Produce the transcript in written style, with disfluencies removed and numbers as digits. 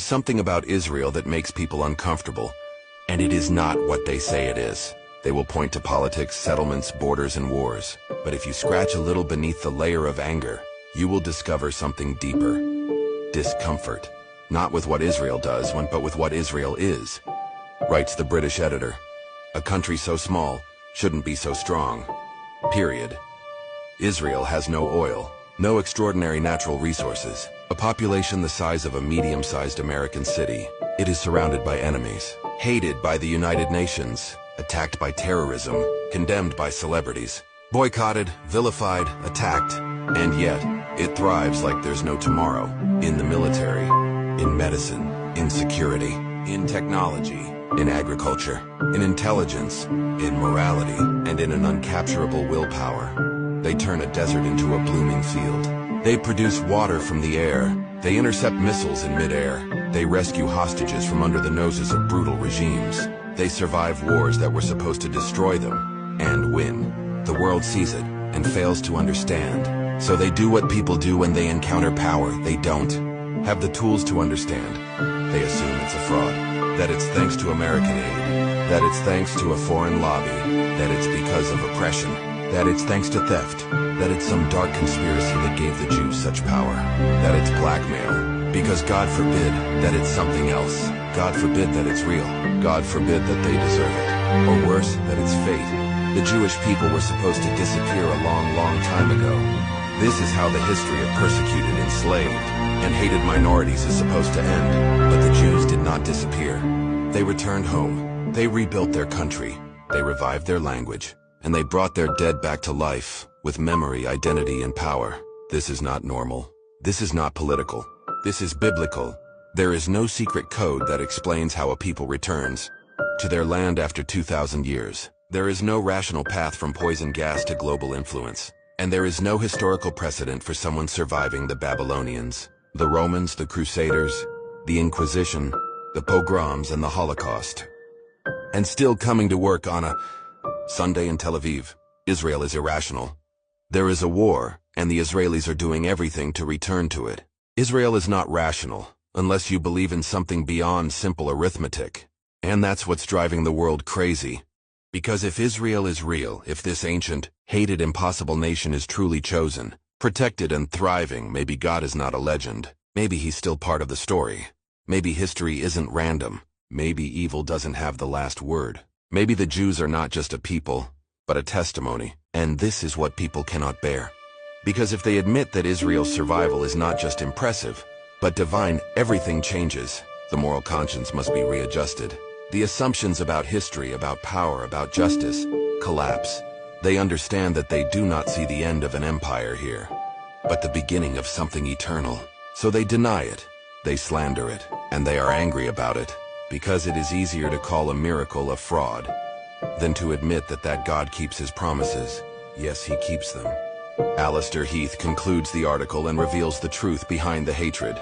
Something about Israel that makes people uncomfortable, and it is not what they say it is. They will point to politics, settlements, borders, and wars. But if you scratch a little beneath the layer of anger, you will discover something deeper. Discomfort. Not with what Israel does, but with what Israel is. Writes the British editor. A country so small shouldn't be so strong. Period. Israel has no oil, no extraordinary natural resources, a population the size of a medium-sized American city. It is surrounded by enemies, hated by the United Nations, attacked by terrorism, condemned by celebrities, boycotted, vilified, attacked, and yet it thrives like there's no tomorrow. In the military, in medicine, in security, in technology, in agriculture, in intelligence, in morality, and in an uncapturable willpower. They turn a desert into a blooming field. They produce water from the air. They intercept missiles in midair. They rescue hostages from under the noses of brutal regimes. They survive wars that were supposed to destroy them, and win. The world sees it and fails to understand. So they do what people do when they encounter power. They don't have the tools to understand. They assume it's a fraud, that it's thanks to American aid, that it's thanks to a foreign lobby, that it's because of oppression, that it's thanks to theft, that it's some dark conspiracy that gave the Jews such power, that it's blackmail, because God forbid that it's something else. God forbid that it's real. God forbid that they deserve it. Or worse, that it's fate. The Jewish people were supposed to disappear a long, long time ago. This is how the history of persecuted, enslaved, and hated minorities is supposed to end. But the Jews did not disappear. They returned home. They rebuilt their country. They revived their language. And they brought their dead back to life, with memory, identity, and power. This is not normal. This is not political. This is biblical. There is no secret code that explains how a people returns to their land after 2,000 years. There is no rational path from poison gas to global influence. And there is no historical precedent for someone surviving the Babylonians, the Romans, the Crusaders, the Inquisition, the pogroms, and the Holocaust. And still coming to work on a Sunday in Tel Aviv. Israel is irrational. There is a war, and the Israelis are doing everything to return to it. Israel is not rational, unless you believe in something beyond simple arithmetic. And that's what's driving the world crazy. Because if Israel is real, if this ancient, hated, impossible nation is truly chosen, protected and thriving, maybe God is not a legend. Maybe he's still part of the story. Maybe history isn't random. Maybe evil doesn't have the last word. Maybe the Jews are not just a people, but a testimony. And this is what people cannot bear. Because if they admit that Israel's survival is not just impressive, but divine, everything changes. The moral conscience must be readjusted. The assumptions about history, about power, about justice, collapse. They understand that they do not see the end of an empire here, but the beginning of something eternal. So they deny it, they slander it, and they are angry about it, because it is easier to call a miracle a fraud than to admit that God keeps his promises. Yes, he keeps them. Alistair Heath concludes the article and reveals the truth behind the hatred.